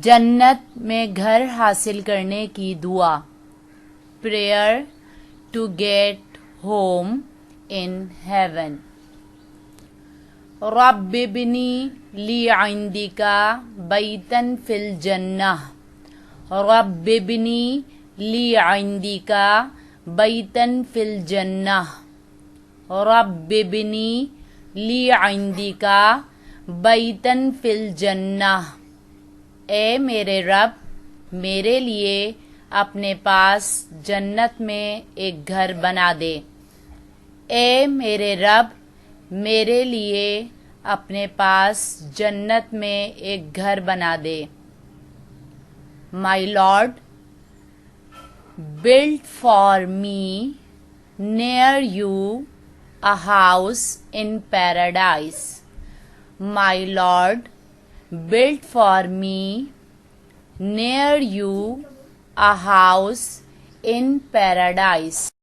جنت میں گھر حاصل کرنے کی دعا. Prayer to get home in heaven. رب ابنی لی عندک بیتا فی الجنہ. رب ابنی لی عندک بیتا فی الجنہ. رب ابنی لی عندک بیتا فی الجنہ. اے میرے رب میرے لیے اپنے پاس جنت میں ایک گھر بنا دے. اے میرے رب میرے لیے اپنے پاس جنت میں ایک گھر بنا دے. My Lord, build for me near you a house in paradise. My Lord, build for me near you a house in paradise.